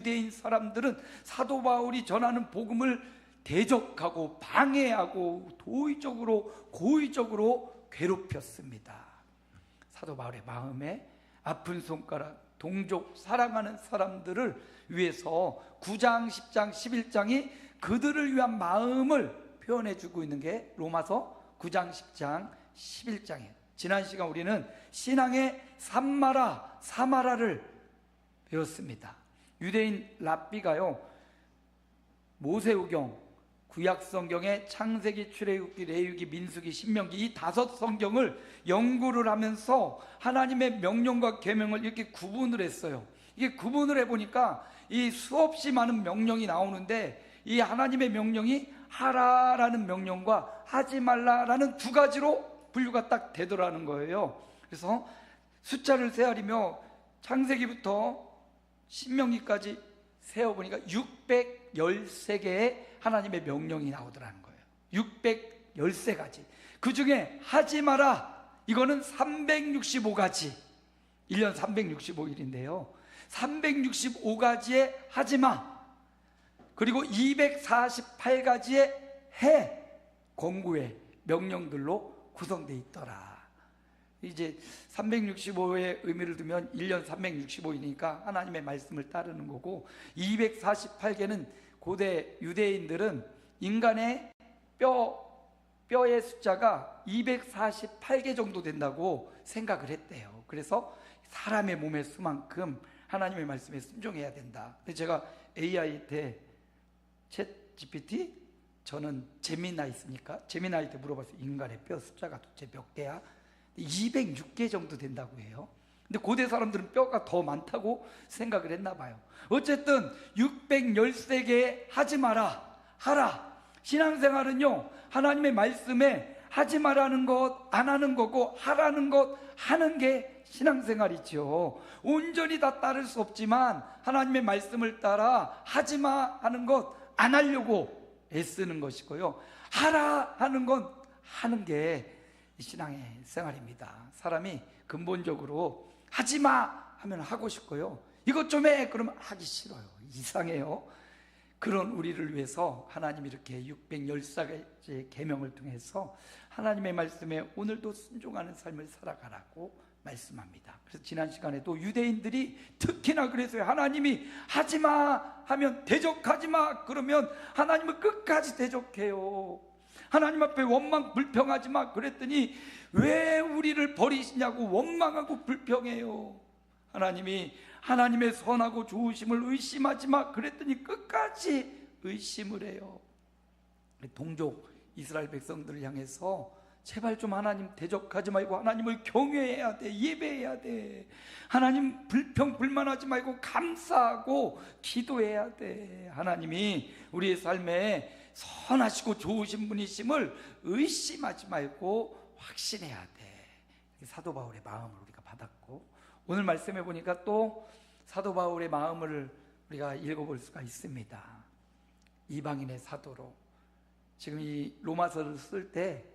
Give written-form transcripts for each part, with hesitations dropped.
유대인 사람들은 사도 바울이 전하는 복음을 대적하고 방해하고 고의적으로 괴롭혔습니다. 사도 바울의 마음에 아픈 손가락, 동족, 사랑하는 사람들을 위해서 9장, 10장, 11장이 그들을 위한 마음을 표현해 주고 있는 게 로마서 9장, 10장, 11장이에요. 지난 시간 우리는 신앙의 산마라, 사마라를 배웠습니다. 유대인 랍비가요, 모세오경, 구약성경의 창세기, 출애굽기, 레위기, 민수기, 신명기 이 5 성경을 연구를 하면서 하나님의 명령과 계명을 이렇게 구분을 했어요. 이게 구분을 해보니까 이 수없이 많은 명령이 나오는데 이 하나님의 명령이 하라라는 명령과 하지 말라라는 2 가지로 분류가 딱 되더라는 거예요. 그래서 숫자를 세하리며 창세기부터 신명기까지 세어보니까 613개의 하나님의 명령이 나오더라는 거예요. 613가지. 그 중에 하지 마라, 이거는 365가지. 1년 365일인데요 365가지의 하지 마, 그리고 248가지의 해, 권고의 명령들로 구성되어 있더라. 이제 365의 의미를 두면 1년 365이니까 하나님의 말씀을 따르는 거고, 248개는 고대 유대인들은 인간의 뼈의 숫자가 248개 정도 된다고 생각을 했대요. 그래서 사람의 몸의 수만큼 하나님의 말씀에 순종해야 된다. 근데 제가 AI한테 챗 GPT, 저는 제미나이 있으니까 제미나이한테 물어봤어요. 인간의 뼈 숫자가 도대체 몇 개야? 206개 정도 된다고 해요. 근데 고대 사람들은 뼈가 더 많다고 생각을 했나 봐요. 어쨌든 613개 하지 마라, 하라. 신앙생활은요, 하나님의 말씀에 하지 말라는 것 안 하는 거고 하라는 것 하는 게 신앙생활이죠. 온전히 다 따를 수 없지만 하나님의 말씀을 따라 하지 마 하는 것 안 하려고 애쓰는 것이고요, 하라 하는 건 하는 게 신앙의 생활입니다. 사람이 근본적으로 하지 마 하면 하고 싶고요, 이것 좀 해 그러면 하기 싫어요. 이상해요. 그런 우리를 위해서 하나님이 이렇게 614가지의 계명을 통해서 하나님의 말씀에 오늘도 순종하는 삶을 살아가라고 말씀합니다. 그래서 지난 시간에도 유대인들이 특히나 그래서요, 하나님이 하지마 하면 대적하지 마 그러면 하나님은 끝까지 대적해요. 하나님 앞에 원망 불평하지 마 그랬더니 왜 우리를 버리시냐고 원망하고 불평해요. 하나님이 하나님의 선하고 좋으심을 의심하지 마 그랬더니 끝까지 의심을 해요. 동족 이스라엘 백성들을 향해서 제발 좀 하나님 대적하지 말고 하나님을 경외해야 돼, 예배해야 돼, 하나님 불평 불만하지 말고 감사하고 기도해야 돼, 하나님이 우리의 삶에 선하시고 좋으신 분이심을 의심하지 말고 확신해야 돼. 사도 바울의 마음을 우리가 받았고, 오늘 말씀해 보니까 또 사도 바울의 마음을 우리가 읽어볼 수가 있습니다. 이방인의 사도로 지금 이 로마서를 쓸 때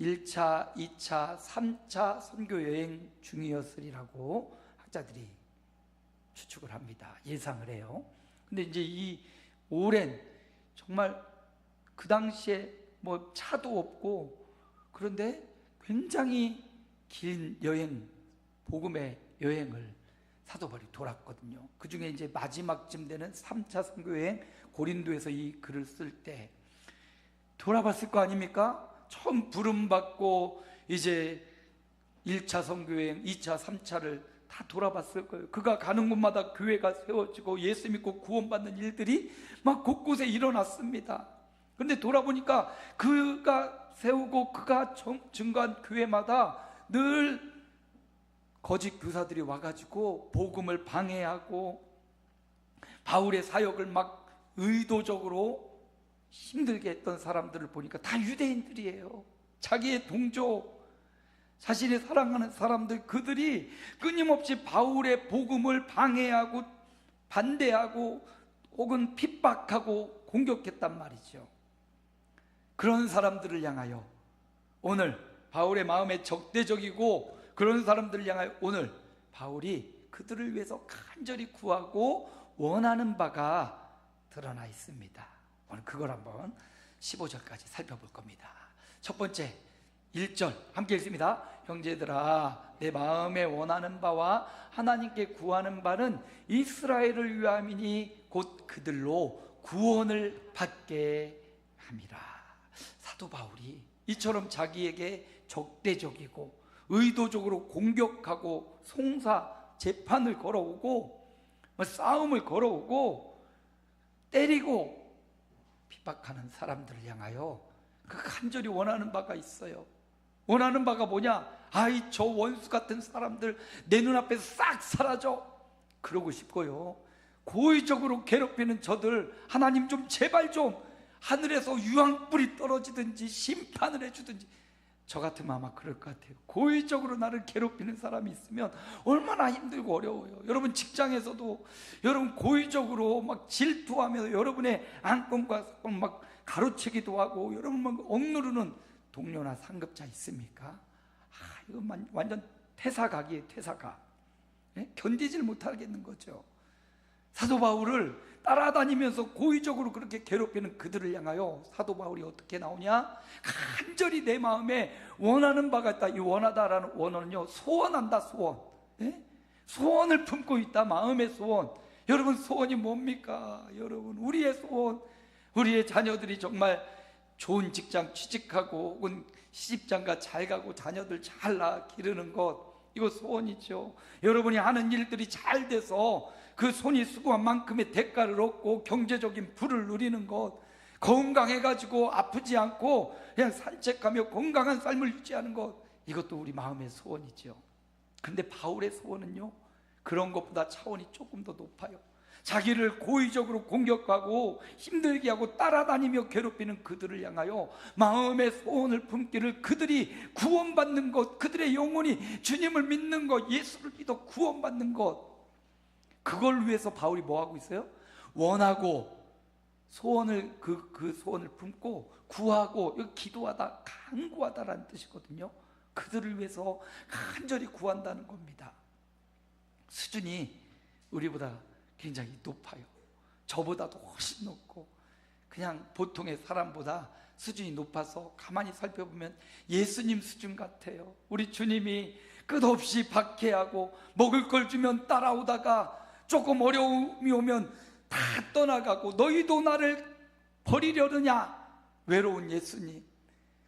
1차, 2차, 3차 선교 여행 중이었으리라고 학자들이 추측을 합니다. 예상을 해요. 근데 이제 이 오랜, 정말 그 당시에 뭐 차도 없고 그런데 굉장히 긴 여행, 복음의 여행을 사도 바울이 돌았거든요. 그 중에 이제 마지막쯤 되는 3차 선교여행, 고린도에서 이 글을 쓸 때 돌아봤을 거 아닙니까? 처음 부름받고 이제 1차 선교여행, 2차, 3차를 다 돌아봤을 거예요. 그가 가는 곳마다 교회가 세워지고 예수 믿고 구원받는 일들이 막 곳곳에 일어났습니다. 그런데 돌아보니까 그가 세우고 그가 증거한 교회마다 늘 거짓 교사들이 와가지고 복음을 방해하고 바울의 사역을 막 의도적으로 힘들게 했던 사람들을 보니까 다 유대인들이에요. 자기의 동족, 자신이 사랑하는 사람들, 그들이 끊임없이 바울의 복음을 방해하고 반대하고 혹은 핍박하고 공격했단 말이죠. 그런 사람들을 향하여 오늘 바울의 마음에 적대적이고 그런 사람들을 향하여 오늘 바울이 그들을 위해서 간절히 구하고 원하는 바가 드러나 있습니다. 오늘 그걸 한번 15절까지 살펴볼 겁니다. 첫 번째 1절 함께 읽습니다. 형제들아, 내 마음에 원하는 바와 하나님께 구하는 바는 이스라엘을 위함이니 곧 그들로 구원을 받게 함이라. 사도 바울이 이처럼 자기에게 적대적이고 의도적으로 공격하고 송사 재판을 걸어오고 싸움을 걸어오고 때리고 핍박하는 사람들을 향하여 그 간절히 원하는 바가 있어요. 원하는 바가 뭐냐? 아이, 저 원수 같은 사람들 내 눈앞에서 싹 사라져. 그러고 싶고요. 고의적으로 괴롭히는 저들, 하나님 좀 제발 좀 하늘에서 유황불이 떨어지든지 심판을 해주든지. 저 같으면 아마 그럴 것 같아요. 고의적으로 나를 괴롭히는 사람이 있으면 얼마나 힘들고 어려워요. 여러분 직장에서도 여러분 고의적으로 막 질투하면서 여러분의 안건과 사건 막 가로채기도 하고 여러분 막 억누르는 동료나 상급자 있습니까? 이건 완전 퇴사각이에요. 퇴사각. 견디질 못하겠는 거죠. 사도 바울을 따라다니면서 고의적으로 그렇게 괴롭히는 그들을 향하여 사도 바울이 어떻게 나오냐? 간절히 내 마음에 원하는 바가 있다. 이 원하다라는 원어는요, 소원한다. 소원. 소원을 품고 있다. 마음의 소원. 여러분 소원이 뭡니까? 여러분 우리의 소원, 우리의 자녀들이 정말 좋은 직장 취직하고 혹은 시집장가 잘 가고 자녀들 잘 낳아 기르는 것, 이거 소원이죠. 여러분이 하는 일들이 잘 돼서 그 손이 수고한 만큼의 대가를 얻고 경제적인 부를 누리는 것, 건강해가지고 아프지 않고 그냥 산책하며 건강한 삶을 유지하는 것, 이것도 우리 마음의 소원이죠. 그런데 바울의 소원은요, 그런 것보다 차원이 조금 더 높아요. 자기를 고의적으로 공격하고 힘들게 하고 따라다니며 괴롭히는 그들을 향하여 마음의 소원을 품기를, 그들이 구원받는 것, 그들의 영혼이 주님을 믿는 것, 예수를 믿어 구원받는 것, 그걸 위해서 바울이 뭐 하고 있어요? 원하고 소원을 그 소원을 품고 구하고, 기도하다, 간구하다라는 뜻이거든요. 그들을 위해서 간절히 구한다는 겁니다. 수준이 우리보다 굉장히 높아요. 저보다도 훨씬 높고 그냥 보통의 사람보다 수준이 높아서 가만히 살펴보면 예수님 수준 같아요. 우리 주님이 끝없이 박해하고 먹을 걸 주면 따라오다가 조금 어려움이 오면 다 떠나가고 너희도 나를 버리려느냐, 외로운 예수님.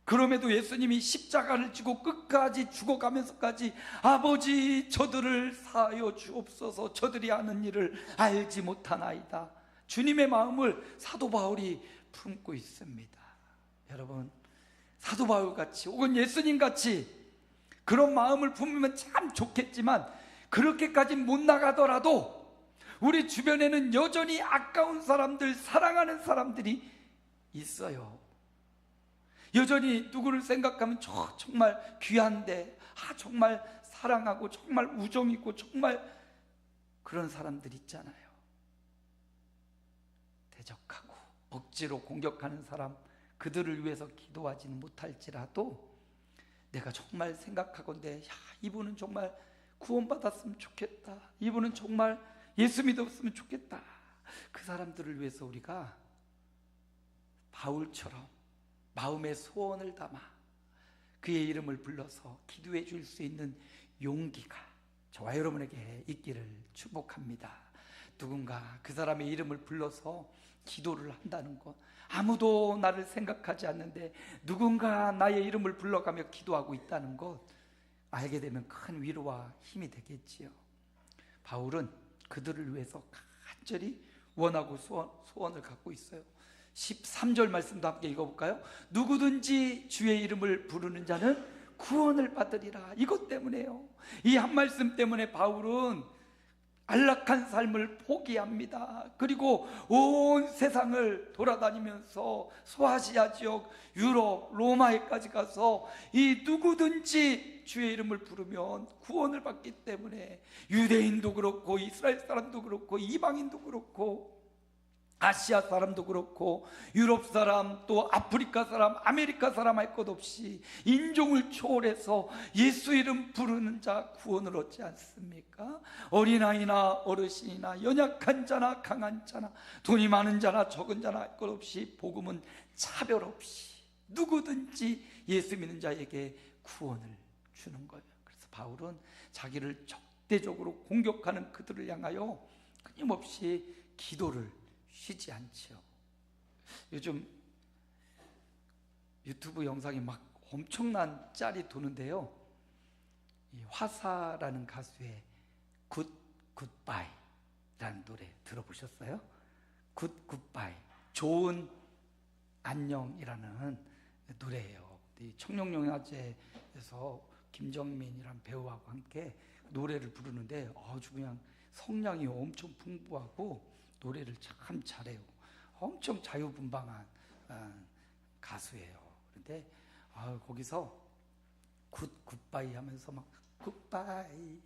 그럼에도 예수님이 십자가를 지고 끝까지 죽어가면서까지 아버지 저들을 사하여 주옵소서, 저들이 하는 일을 알지 못하나이다, 주님의 마음을 사도 바울이 품고 있습니다. 여러분 사도 바울같이 혹은 예수님같이 그런 마음을 품으면 참 좋겠지만 그렇게까지 못 나가더라도 우리 주변에는 여전히 아까운 사람들, 사랑하는 사람들이 있어요. 여전히 누구를 생각하면 정말 귀한데, 정말 사랑하고 정말 우정 있고 정말 그런 사람들 있잖아요. 대적하고 억지로 공격하는 사람, 그들을 위해서 기도하지는 못할지라도 내가 정말 생각하건대, 이분은 정말 구원받았으면 좋겠다, 이분은 정말 예수 믿었으면 좋겠다, 그 사람들을 위해서 우리가 바울처럼 마음의 소원을 담아 그의 이름을 불러서 기도해 줄 수 있는 용기가 저와 여러분에게 있기를 축복합니다. 누군가 그 사람의 이름을 불러서 기도를 한다는 것, 아무도 나를 생각하지 않는데 누군가 나의 이름을 불러가며 기도하고 있다는 것 알게 되면 큰 위로와 힘이 되겠지요. 바울은 그들을 위해서 간절히 원하고 소원을 갖고 있어요. 13절 말씀도 함께 읽어볼까요? 누구든지 주의 이름을 부르는 자는 구원을 받으리라. 이것 때문에요. 이 한 말씀 때문에 바울은 안락한 삶을 포기합니다. 그리고 온 세상을 돌아다니면서 소아시아 지역, 유럽, 로마에까지 가서 이 누구든지 주의 이름을 부르면 구원을 받기 때문에 유대인도 그렇고 이스라엘 사람도 그렇고 이방인도 그렇고 아시아 사람도 그렇고 유럽 사람, 또 아프리카 사람, 아메리카 사람 할 것 없이 인종을 초월해서 예수 이름 부르는 자 구원을 얻지 않습니까? 어린아이나 어르신이나 연약한 자나 강한 자나 돈이 많은 자나 적은 자나 할 것 없이 복음은 차별 없이 누구든지 예수 믿는 자에게 구원을 주는 거예요. 그래서 바울은 자기를 적대적으로 공격하는 그들을 향하여 끊임없이 기도를 쉬지 않죠. 요즘 유튜브 영상이 막 엄청난 짤이 도는데요, 이 화사라는 가수의 굿바이라는 노래 들어보셨어요? 굿바이, 좋은 안녕이라는 노래예요. 이 청룡영화제에서 김정민이라는 배우하고 함께 노래를 부르는데 아주 그냥 성량이 엄청 풍부하고 노래를 참 잘해요. 엄청 자유분방한 가수예요. 그런데 거기서 굿바이 하면서 막 굿바이,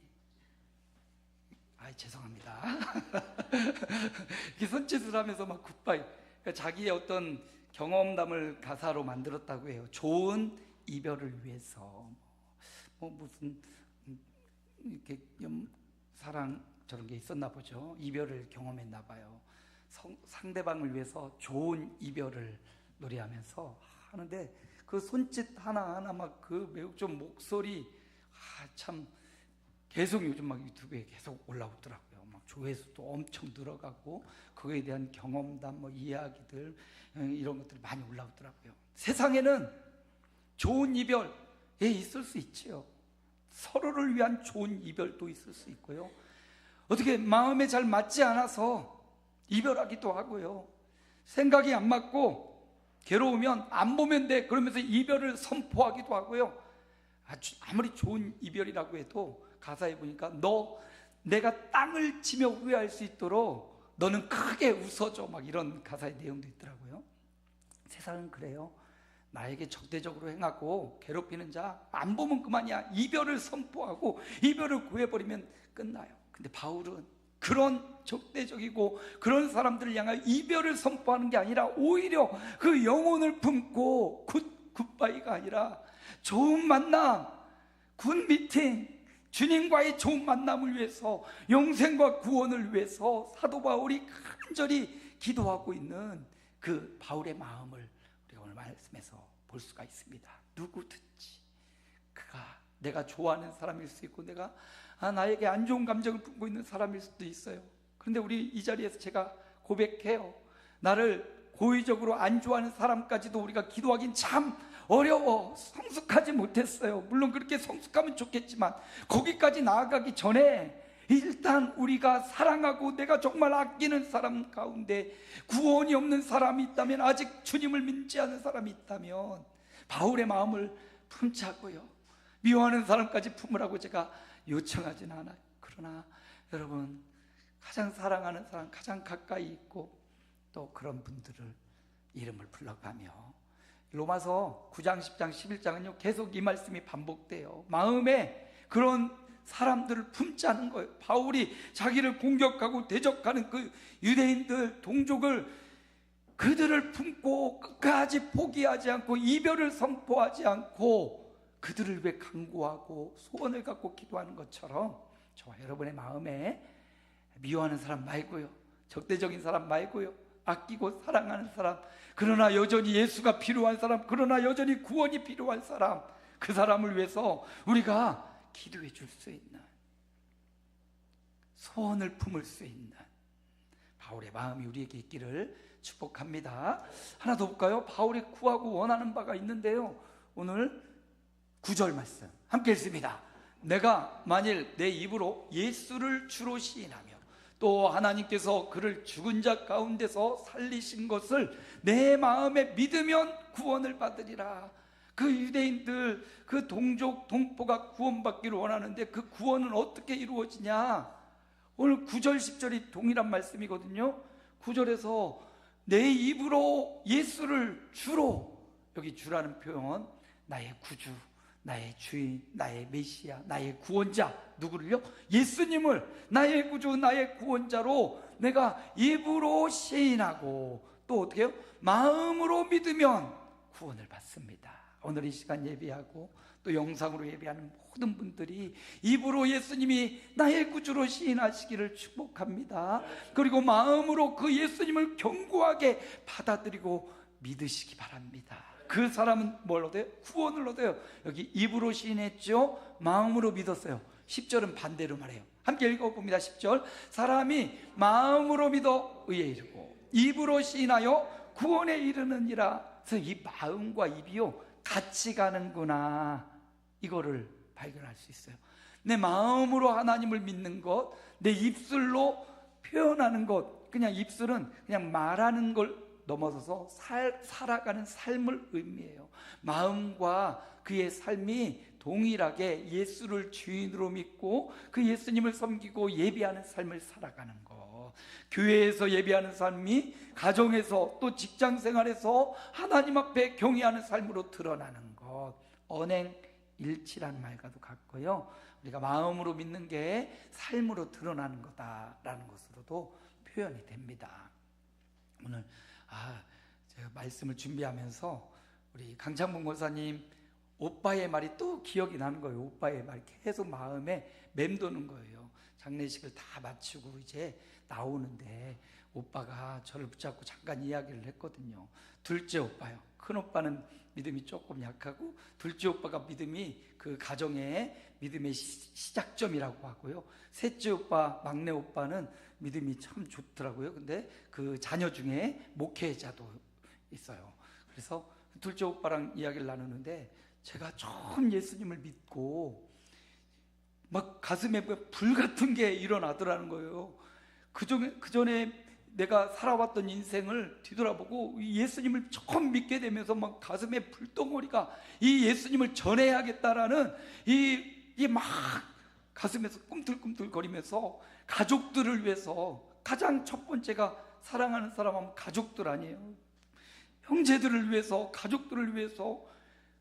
죄송합니다. 이렇게 손짓을 하면서 막 굿바이, 그러니까 자기의 어떤 경험담을 가사로 만들었다고 해요. 좋은 이별을 위해서 무슨 이렇게 사랑 저런 게 있었나 보죠. 이별을 경험했나 봐요. 상대방을 위해서 좋은 이별을 노래하면서 하는데 그 손짓 하나하나 막 그 매우 좀 목소리 참 계속 요즘 막 유튜브에 계속 올라오더라고요. 막 조회수도 엄청 늘어가고 그거에 대한 경험담 뭐 이야기들 이런 것들이 많이 올라오더라고요. 세상에는 좋은 이별에 있을 수 있지요. 서로를 위한 좋은 이별도 있을 수 있고요. 어떻게 마음에 잘 맞지 않아서 이별하기도 하고요. 생각이 안 맞고 괴로우면 안 보면 돼 그러면서 이별을 선포하기도 하고요. 아무리 좋은 이별이라고 해도 가사에 보니까 내가 땅을 치며 후회할 수 있도록 너는 크게 웃어줘, 막 이런 가사의 내용도 있더라고요. 세상은 그래요. 나에게 적대적으로 행하고 괴롭히는 자 안 보면 그만이야. 이별을 선포하고 이별을 구해버리면 끝나요. 근데 바울은 그런 적대적이고 그런 사람들을 향하여 이별을 선포하는 게 아니라 오히려 그 영혼을 품고 굿바이가 아니라 좋은 만남, 굿 미팅, 주님과의 좋은 만남을 위해서, 영생과 구원을 위해서 사도 바울이 간절히 기도하고 있는 그 바울의 마음을 우리가 오늘 말씀에서 볼 수가 있습니다. 누구든지 그가 내가 좋아하는 사람일 수 있고 내가 나에게 안 좋은 감정을 품고 있는 사람일 수도 있어요. 그런데 우리 이 자리에서 제가 고백해요. 나를 고의적으로 안 좋아하는 사람까지도 우리가 기도하긴 참 어려워. 성숙하지 못했어요. 물론 그렇게 성숙하면 좋겠지만 거기까지 나아가기 전에 일단 우리가 사랑하고 내가 정말 아끼는 사람 가운데 구원이 없는 사람이 있다면, 아직 주님을 믿지 않는 사람이 있다면 바울의 마음을 품자고요. 미워하는 사람까지 품으라고 제가 요청하지는 않아요. 그러나 여러분, 가장 사랑하는 사람, 가장 가까이 있고 또 그런 분들을 이름을 불러가며, 로마서 9장, 10장, 11장은요 계속 이 말씀이 반복돼요. 마음에 그런 사람들을 품자는 거예요. 바울이 자기를 공격하고 대적하는 그 유대인들, 동족을, 그들을 품고 끝까지 포기하지 않고 이별을 선포하지 않고 그들을 위해 간구하고 소원을 갖고 기도하는 것처럼 저와 여러분의 마음에 미워하는 사람 말고요, 적대적인 사람 말고요, 아끼고 사랑하는 사람, 그러나 여전히 예수가 필요한 사람, 그러나 여전히 구원이 필요한 사람, 그 사람을 위해서 우리가 기도해 줄 수 있는, 소원을 품을 수 있는 바울의 마음이 우리에게 있기를 축복합니다. 하나 더 볼까요? 바울이 구하고 원하는 바가 있는데요, 오늘 9절 말씀 함께 읽습니다. 내가 만일 내 입으로 예수를 주로 시인하며 또 하나님께서 그를 죽은 자 가운데서 살리신 것을 내 마음에 믿으면 구원을 받으리라. 그 유대인들, 그 동족, 동포가 구원받기를 원하는데 그 구원은 어떻게 이루어지냐? 오늘 9절, 10절이 동일한 말씀이거든요. 9절에서 내 입으로 예수를 주로, 여기 주라는 표현 나의 구주, 나의 주인, 나의 메시아, 나의 구원자, 누구를요? 예수님을 나의 구주, 나의 구원자로 내가 입으로 시인하고 또 어떻게 해요? 마음으로 믿으면 구원을 받습니다. 오늘 이 시간 예배하고 또 영상으로 예배하는 모든 분들이 입으로 예수님이 나의 구주로 시인하시기를 축복합니다. 그리고 마음으로 그 예수님을 견고하게 받아들이고 믿으시기 바랍니다. 그 사람은 뭘 얻어요? 구원을 얻어요. 여기 입으로 시인했죠, 마음으로 믿었어요. 10절은 반대로 말해요. 함께 읽어봅니다. 10절, 사람이 마음으로 믿어 의에 이르고 입으로 시인하여 구원에 이르느니라. 그래서 이 마음과 입이요 같이 가는구나, 이거를 발견할 수 있어요. 내 마음으로 하나님을 믿는 것, 내 입술로 표현하는 것, 그냥 입술은 그냥 말하는 걸 넘어서서 살아가는 삶을 의미해요. 마음과 그의 삶이 동일하게 예수를 주인으로 믿고 그 예수님을 섬기고 예배하는 삶을 살아가는 것, 교회에서 예배하는 삶이 가정에서 또 직장 생활에서 하나님 앞에 경외하는 삶으로 드러나는 것, 언행일치라는 말과도 같고요. 우리가 마음으로 믿는 게 삶으로 드러나는 거다라는 것으로도 표현이 됩니다. 오늘 제가 말씀을 준비하면서 우리 강창봉 권사님 오빠의 말이 또 기억이 나는 거예요. 오빠의 말이 계속 마음에 맴도는 거예요. 장례식을 다 마치고 이제 나오는데 오빠가 저를 붙잡고 잠깐 이야기를 했거든요. 둘째 오빠요. 큰 오빠는 믿음이 조금 약하고 둘째 오빠가 믿음이 그 가정의 믿음의 시작점이라고 하고요. 셋째 오빠, 막내 오빠는 믿음이 참 좋더라고요. 근데 그 자녀 중에 목회자도 있어요. 그래서 둘째 오빠랑 이야기를 나누는데 제가 처음 예수님을 믿고 막 가슴에 불 같은 게 일어나더라는 거예요. 그 전에 내가 살아왔던 인생을 뒤돌아보고 예수님을 처음 믿게 되면서 막 가슴에 불덩어리가, 이 예수님을 전해야겠다라는 이 막 가슴에서 꿈틀꿈틀 거리면서 가족들을 위해서, 가장 첫 번째가 사랑하는 사람은 가족들 아니에요. 형제들을 위해서, 가족들을 위해서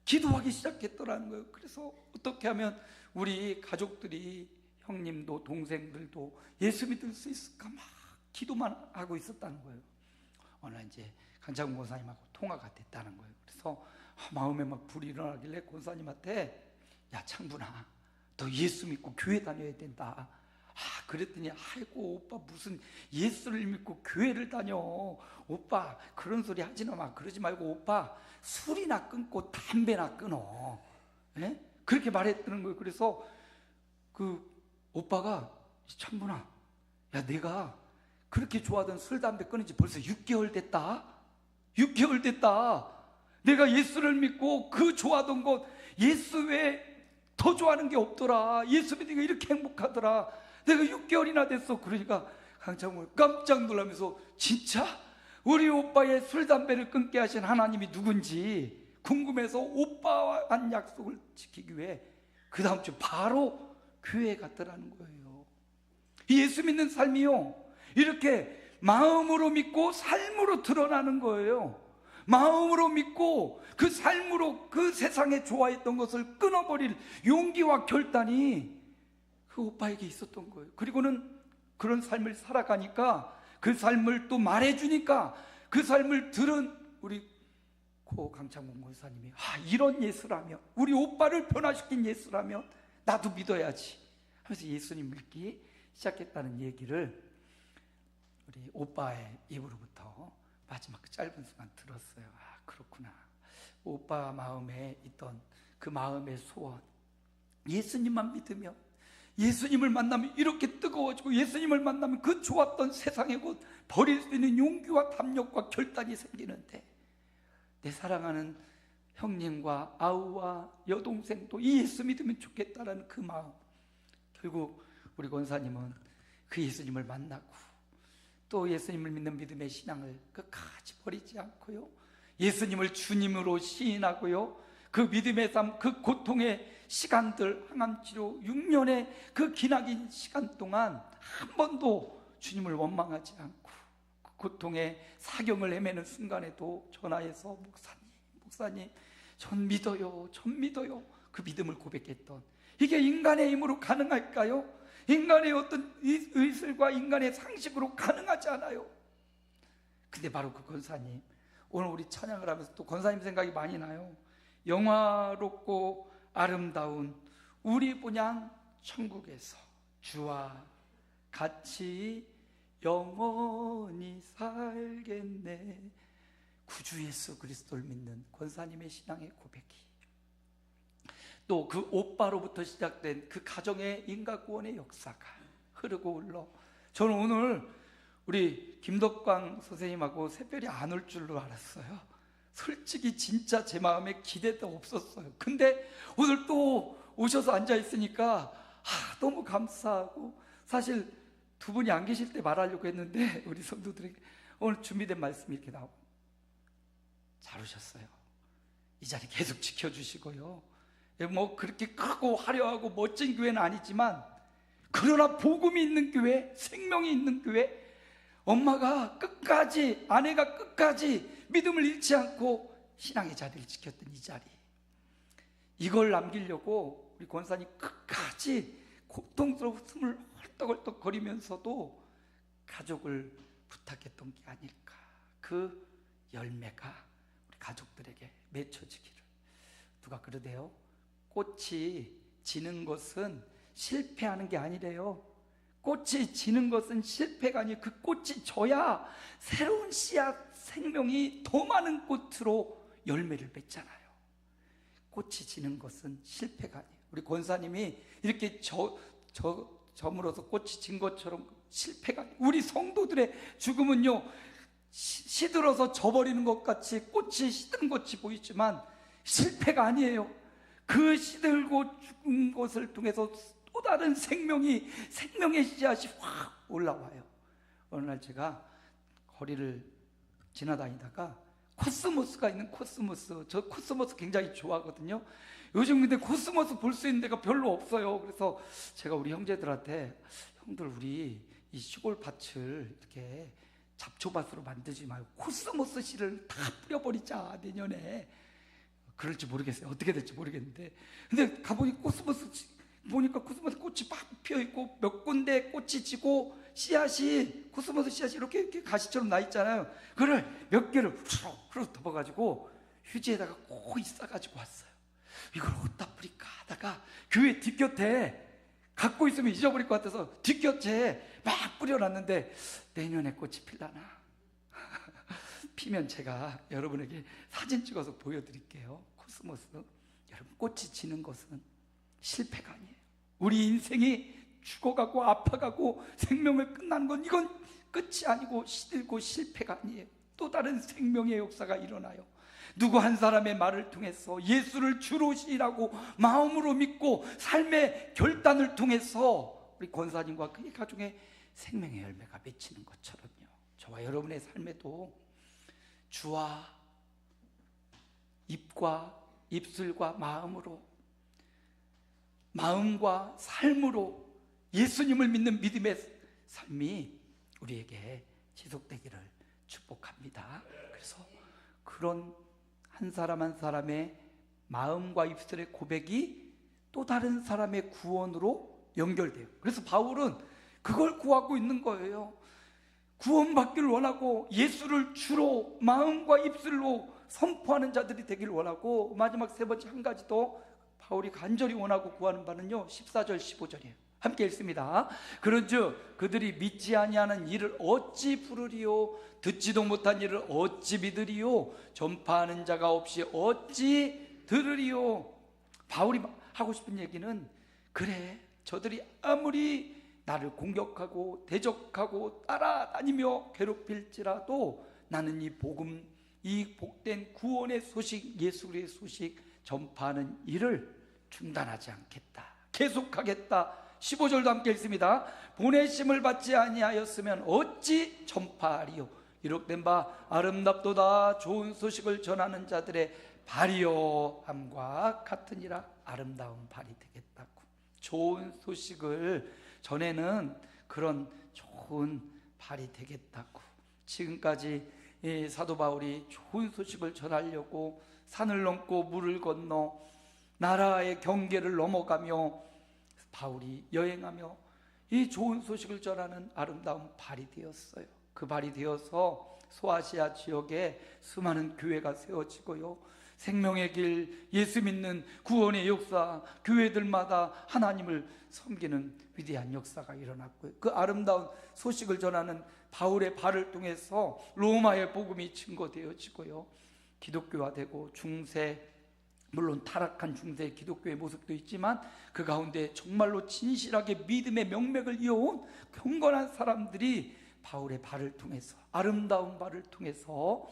기도하기 시작했더라는 거예요. 그래서 어떻게 하면 우리 가족들이, 형님도 동생들도 예수 믿을 수 있을까 막 기도만 하고 있었다는 거예요. 오늘 이제 강창훈 권사님하고 통화가 됐다는 거예요. 그래서 마음에 막 불이 일어나길래 권사님한테, 야 창분아, 너 예수 믿고 교회 다녀야 된다. 그랬더니 아이고 오빠 무슨 예수를 믿고 교회를 다녀, 오빠 그런 소리 하지나 마. 그러지 말고 오빠 술이나 끊고 담배나 끊어. 예? 그렇게 말했다는 거예요. 그래서 그 오빠가, 창분아, 야 내가 그렇게 좋아하던 술 담배 끊은 지 벌써 6개월 됐다. 6개월 됐다. 내가 예수를 믿고 그 좋아하던 것, 예수 외에 더 좋아하는 게 없더라. 예수 믿으니까 이렇게 행복하더라. 내가 6개월이나 됐어. 그러니까 강창훈 깜짝 놀라면서, 진짜 우리 오빠의 술 담배를 끊게 하신 하나님이 누군지 궁금해서 오빠와 한 약속을 지키기 위해 그 다음 주 바로 교회에 갔더라는 거예요. 예수 믿는 삶이요, 이렇게 마음으로 믿고 삶으로 드러나는 거예요. 마음으로 믿고 그 삶으로 그 세상에 좋아했던 것을 끊어버릴 용기와 결단이 그 오빠에게 있었던 거예요. 그리고는 그런 삶을 살아가니까, 그 삶을 또 말해주니까, 그 삶을 들은 우리 고 강창봉 권사님이, 이런 예수라면, 우리 오빠를 변화시킨 예수라면 나도 믿어야지 하면서 예수님 믿기 시작했다는 얘기를 우리 오빠의 입으로부터 마지막 그 짧은 순간 들었어요. 그렇구나. 오빠 마음에 있던 그 마음의 소원, 예수님만 믿으면, 예수님을 만나면 이렇게 뜨거워지고, 예수님을 만나면 그 좋았던 세상의 곳 버릴 수 있는 용기와 담력과 결단이 생기는데, 내 사랑하는 형님과 아우와 여동생도 이 예수 믿으면 좋겠다라는 그 마음, 결국 우리 권사님은 그 예수님을 만나고 또 예수님을 믿는 믿음의 신앙을 끝까지 버리지 않고요, 예수님을 주님으로 시인하고요, 그 믿음의 삶, 그 고통의 시간들, 항암치료 6년의 그 기나긴 시간 동안 한 번도 주님을 원망하지 않고, 그 고통의 사경을 헤매는 순간에도 전화해서 목사님 전 믿어요, 전 믿어요, 그 믿음을 고백했던, 이게 인간의 힘으로 가능할까요? 인간의 어떤 의술과 인간의 상식으로 가능하지 않아요. 근데 바로 그 권사님, 오늘 우리 찬양을 하면서 또 권사님 생각이 많이 나요. 영화롭고 아름다운 우리 본향 천국에서 주와 같이 영원히 살겠네. 구주 예수 그리스도를 믿는 권사님의 신앙의 고백이, 또 그 오빠로부터 시작된 그 가정의 인과구원의 역사가 흐르고 흘러, 저는 오늘 우리 김덕광 선생님하고 새별이 안 올 줄로 알았어요. 솔직히 진짜 제 마음에 기대도 없었어요. 근데 오늘 또 오셔서 앉아 있으니까 너무 감사하고, 사실 두 분이 안 계실 때 말하려고 했는데 우리 성도들에게 오늘 준비된 말씀이 이렇게 나오고, 잘 오셨어요. 이 자리 계속 지켜주시고요. 뭐 그렇게 크고 화려하고 멋진 교회는 아니지만, 그러나 복음이 있는 교회, 생명이 있는 교회, 엄마가 끝까지, 아내가 끝까지 믿음을 잃지 않고 신앙의 자리를 지켰던 이 자리, 이걸 남기려고 우리 권사님 끝까지 고통스러운 숨을 헐떡헐떡 거리면서도 가족을 부탁했던 게 아닐까. 그 열매가 우리 가족들에게 맺혀지기를. 누가 그러대요? 꽃이 지는 것은 실패하는 게 아니래요. 꽃이 지는 것은 실패가 아니에요. 그 꽃이 져야 새로운 씨앗, 생명이 더 많은 꽃으로 열매를 맺잖아요. 꽃이 지는 것은 실패가 아니에요. 우리 권사님이 이렇게 저물어서 꽃이 진 것처럼 실패가 아니에요. 우리 성도들의 죽음은요, 시들어서 져버리는 것 같이, 꽃이 시든 것이 보이지만 실패가 아니에요. 그 시들고 죽은 것을 통해서 또 다른 생명의 씨앗이 확 올라와요. 어느 날 제가 거리를 지나다니다가 코스모스가 있는 코스모스, 저 코스모스 굉장히 좋아하거든요. 요즘 근데 코스모스 볼 수 있는 데가 별로 없어요. 그래서 제가 우리 형제들한테, 형들 우리 이 시골 밭을 이렇게 잡초밭으로 만들지 말고 코스모스 씨를 다 뿌려버리자, 내년에. 그럴지 모르겠어요. 어떻게 될지 모르겠는데, 근데 가보니 코스모스 보니까 코스모스 꽃이 막 피어있고, 몇 군데 꽃이 지고 씨앗이, 코스모스 씨앗이 이렇게 가시처럼 나 있잖아요. 그걸 몇 개를 후루룩 덮어가지고 휴지에다가 꼭 싸가지고 왔어요. 이걸 어디다 뿌릴까 하다가 교회 뒷곁에, 갖고 있으면 잊어버릴 것 같아서 뒷곁에 막 뿌려놨는데, 내년에 꽃이 필라나? 피면 제가 여러분에게 사진 찍어서 보여드릴게요. 코스모스. 여러분, 꽃이 지는 것은 실패가 아니에요. 우리 인생이 죽어가고 아파가고 생명을 끝나는 건, 이건 끝이 아니고 시들고 실패가 아니에요. 또 다른 생명의 역사가 일어나요. 누구 한 사람의 말을 통해서 예수를 주로 시라고 마음으로 믿고 삶의 결단을 통해서 우리 권사님과 그의 가족의 생명의 열매가 맺히는 것처럼요, 저와 여러분의 삶에도 주와 입과 입술과 마음과 삶으로 예수님을 믿는 믿음의 삶이 우리에게 지속되기를 축복합니다. 그래서 그런 한 사람 한 사람의 마음과 입술의 고백이 또 다른 사람의 구원으로 연결돼요. 그래서 바울은 그걸 구하고 있는 거예요. 구원받기를 원하고 예수를 주로 마음과 입술로 선포하는 자들이 되기를 원하고, 마지막 세 번째 한 가지 더 바울이 간절히 원하고 구하는 바는요, 14절 15절이에요. 함께 읽습니다. 그런즉 그들이 믿지 아니하는 일을 어찌 부르리요? 듣지도 못한 일을 어찌 믿으리요? 전파하는 자가 없이 어찌 들으리요? 바울이 하고 싶은 얘기는, 그래, 저들이 아무리 나를 공격하고 대적하고 따라다니며 괴롭힐지라도 나는 이 복음, 이 복된 구원의 소식, 예수 그리스도의 소식 전파하는 일을 중단하지 않겠다, 계속하겠다. 15절도 함께 읽습니다. 보내심을 받지 아니하였으면 어찌 전파하리요? 이룩된 바 아름답도다. 좋은 소식을 전하는 자들의 발이요 함과 같으니라. 아름다운 발이 되겠다고, 좋은 소식을 전에는 그런 좋은 발이 되겠다고. 지금까지 사도 바울이 좋은 소식을 전하려고 산을 넘고 물을 건너 나라의 경계를 넘어가며 바울이 여행하며 이 좋은 소식을 전하는 아름다운 발이 되었어요. 그 발이 되어서 소아시아 지역에 수많은 교회가 세워지고요, 생명의 길, 예수 믿는 구원의 역사, 교회들마다 하나님을 섬기는 위대한 역사가 일어났고요, 그 아름다운 소식을 전하는 바울의 발을 통해서 로마의 복음이 증거되어지고요, 기독교화되고 중세, 물론 타락한 중세 기독교의 모습도 있지만 그 가운데 정말로 진실하게 믿음의 명맥을 이어온 경건한 사람들이 바울의 발을 통해서, 아름다운 발을 통해서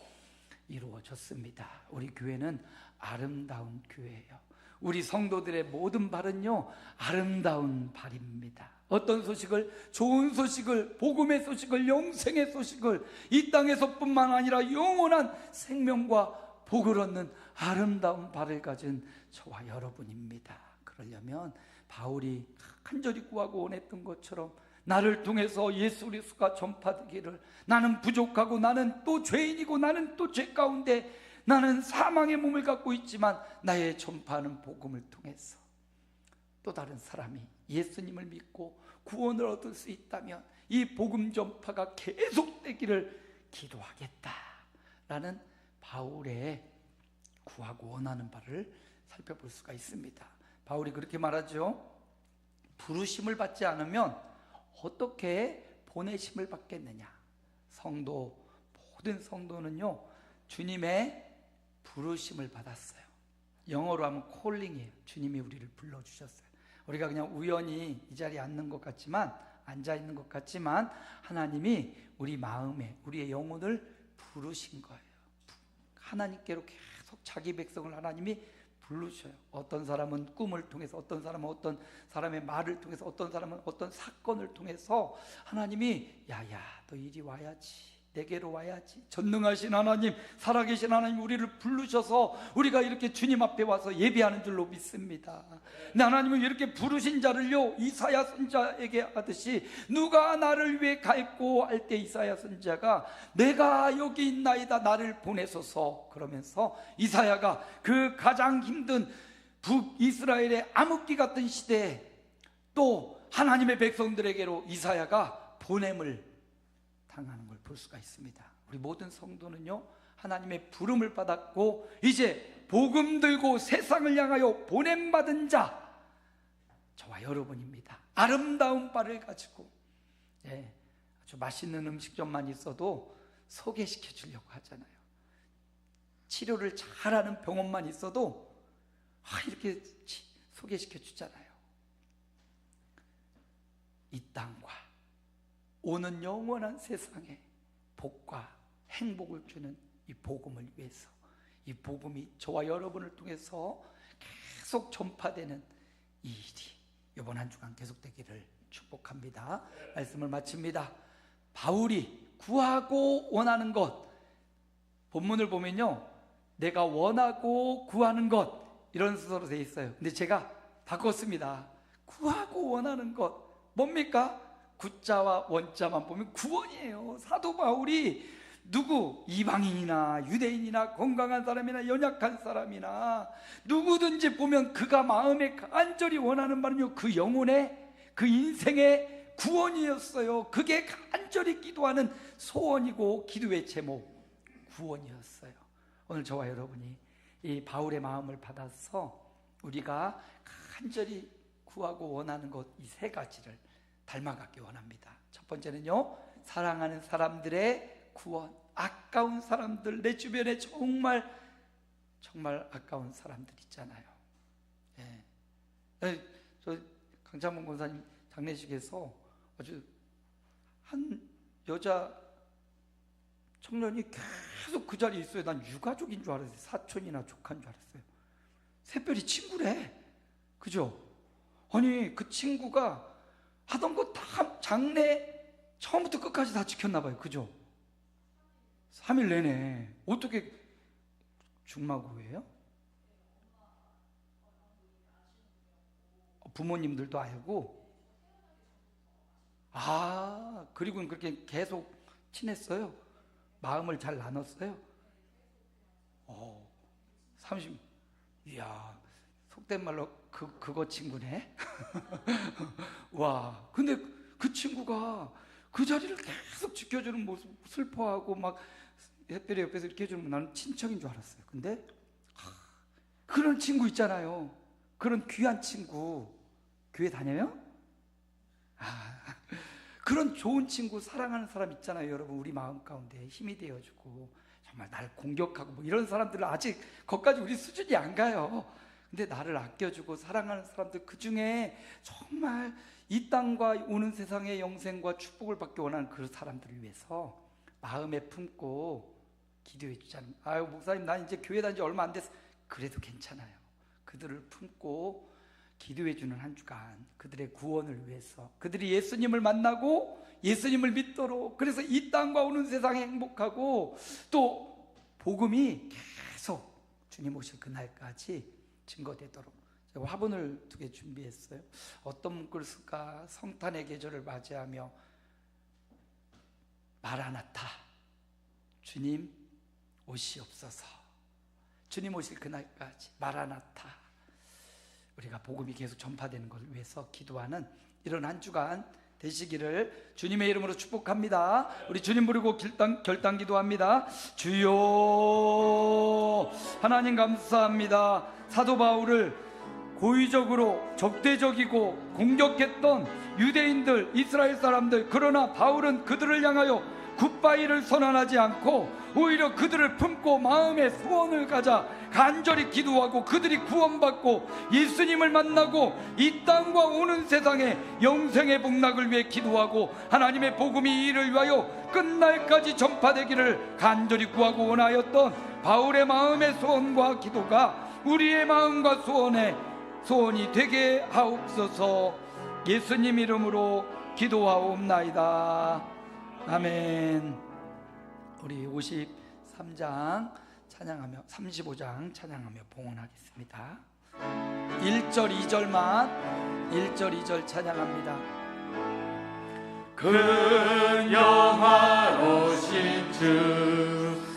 이루어졌습니다. 우리 교회는 아름다운 교회예요. 우리 성도들의 모든 발은요, 아름다운 발입니다. 어떤 소식을, 좋은 소식을, 복음의 소식을, 영생의 소식을, 이 땅에서뿐만 아니라 영원한 생명과 복을 얻는 아름다운 발을 가진 저와 여러분입니다. 그러려면 바울이 간절히 구하고 원했던 것처럼 나를 통해서 예수 그리스도가 전파되기를, 나는 부족하고 나는 또 죄인이고 나는 또 죄 가운데 나는 사망의 몸을 갖고 있지만 나의 전파하는 복음을 통해서 또 다른 사람이 예수님을 믿고 구원을 얻을 수 있다면 이 복음 전파가 계속되기를 기도하겠다라는 바울의 구하고 원하는 바를 살펴볼 수가 있습니다. 바울이 그렇게 말하죠. 부르심을 받지 않으면 어떻게 보내심을 받겠느냐. 성도, 모든 성도는요, 주님의 부르심을 받았어요. 영어로 하면 콜링이에요. 주님이 우리를 불러주셨어요. 우리가 그냥 우연히 이 자리에 앉는 것 같지만, 앉아 있는 것 같지만 하나님이 우리 마음에, 우리의 영혼을 부르신 거예요. 하나님께로 계속 자기 백성을 하나님이 부르셔요. 어떤 사람은 꿈을 통해서, 어떤 사람은 어떤 사람의 말을 통해서, 어떤 사람은 어떤 사건을 통해서 하나님이 야야 너 이리 와야지, 내게로 와야지. 전능하신 하나님, 살아계신 하나님 우리를 부르셔서 우리가 이렇게 주님 앞에 와서 예배하는 줄로 믿습니다. 근데 하나님은 이렇게 부르신 자를요, 이사야 선지자에게 하듯이 누가 나를 위해 갈고 할 때 이사야 선지자가 내가 여기 있나이다 나를 보내소서 그러면서 이사야가 그 가장 힘든 북이스라엘의 암흑기 같은 시대에 또 하나님의 백성들에게로 이사야가 보냄을 당하는 걸 볼 수가 있습니다. 우리 모든 성도는요, 하나님의 부름을 받았고 이제 복음 들고 세상을 향하여 보냄받은 자, 저와 여러분입니다. 아름다운 발을 가지고, 아주 맛있는 음식점만 있어도 소개시켜 주려고 하잖아요. 치료를 잘하는 병원만 있어도 이렇게 소개시켜 주잖아요. 이 땅과 오는 영원한 세상에 복과 행복을 주는 이 복음을 위해서, 이 복음이 저와 여러분을 통해서 계속 전파되는 이 일이 이번 한 주간 계속되기를 축복합니다. 말씀을 마칩니다. 바울이 구하고 원하는 것, 본문을 보면요, 내가 원하고 구하는 것, 이런 순서로 되어 있어요. 근데 제가 바꿨습니다. 구하고 원하는 것 뭡니까? 구자와 원자만 보면 구원이에요. 사도 바울이 누구, 이방인이나 유대인이나 건강한 사람이나 연약한 사람이나 누구든지 보면 그가 마음에 간절히 원하는 바는요, 그 영혼의, 그 인생의 구원이었어요. 그게 간절히 기도하는 소원이고 기도의 제목, 구원이었어요. 오늘 저와 여러분이 이 바울의 마음을 받아서 우리가 간절히 구하고 원하는 것, 이 세 가지를 닮아가기 원합니다. 첫 번째는요, 사랑하는 사람들의 구원. 아까운 사람들, 내 주변에 정말 아까운 사람들 있잖아요. 저 강창문 권사님 장례식에서 아주 한 여자 청년이 계속 그 자리에 있어요. 난 유가족인 줄 알았어요. 사촌이나 조카인 줄 알았어요. 새별이 친구래. 그죠? 아니 그 친구가 하던 거 다 장례 처음부터 끝까지 다 지켰나 봐요. 그죠? 3일 내내. 어떻게 중마고예요? 부모님들도 알고. 그리고 그렇게 계속 친했어요? 마음을 잘 나눴어요? 30. 이야, 속된 말로 그거 친구네. 와, 근데 그 친구가 그 자리를 계속 지켜주는 모습, 슬퍼하고 막 햇별이 옆에서 이렇게 해주면 나는 친척인 줄 알았어요. 근데 그런 친구 있잖아요. 그런 귀한 친구. 교회 다녀요? 그런 좋은 친구, 사랑하는 사람 있잖아요. 여러분, 우리 마음 가운데 힘이 되어주고 정말 나를 공격하고 뭐 이런 사람들은 아직 거기까지 우리 수준이 안 가요. 근데 나를 아껴주고 사랑하는 사람들, 그 중에 정말 이 땅과 오는 세상의 영생과 축복을 받기 원하는 그 사람들을 위해서 마음에 품고 기도해 주자는. 아유, 목사님, 나 이제 교회 다닌 지 얼마 안 됐어. 그래도 괜찮아요. 그들을 품고 기도해 주는 한 주간, 그들의 구원을 위해서, 그들이 예수님을 만나고 예수님을 믿도록, 그래서 이 땅과 오는 세상에 행복하고 또 복음이 계속 주님 오실 그날까지 증거되도록. 제가 화분을 2개 준비했어요. 어떤 문구를 쓸까? 성탄의 계절을 맞이하며 마라나타, 주님 오시옵소서. 주님 오실 그날까지 마라나타. 우리가 복음이 계속 전파되는 것을 위해서 기도하는 이런 한 주간 되시기를 주님의 이름으로 축복합니다. 우리 주님 부르고 결단 기도합니다. 주여, 하나님 감사합니다. 사도 바울을 고의적으로 적대적이고 공격했던 유대인들, 이스라엘 사람들, 그러나 바울은 그들을 향하여 굿바이를 선언하지 않고 오히려 그들을 품고 마음의 소원을 가져 간절히 기도하고 그들이 구원받고 예수님을 만나고 이 땅과 오는 세상에 영생의 복락을 위해 기도하고 하나님의 복음이 이를 위하여 끝날까지 전파되기를 간절히 구하고 원하였던 바울의 마음의 소원과 기도가 우리의 마음과 소원이 되게 하옵소서. 예수님 이름으로 기도하옵나이다. 아멘. 우리 53장 찬양하며 35장 찬양하며 봉헌하겠습니다. 1절 2절 찬양합니다. 그 영화로신 주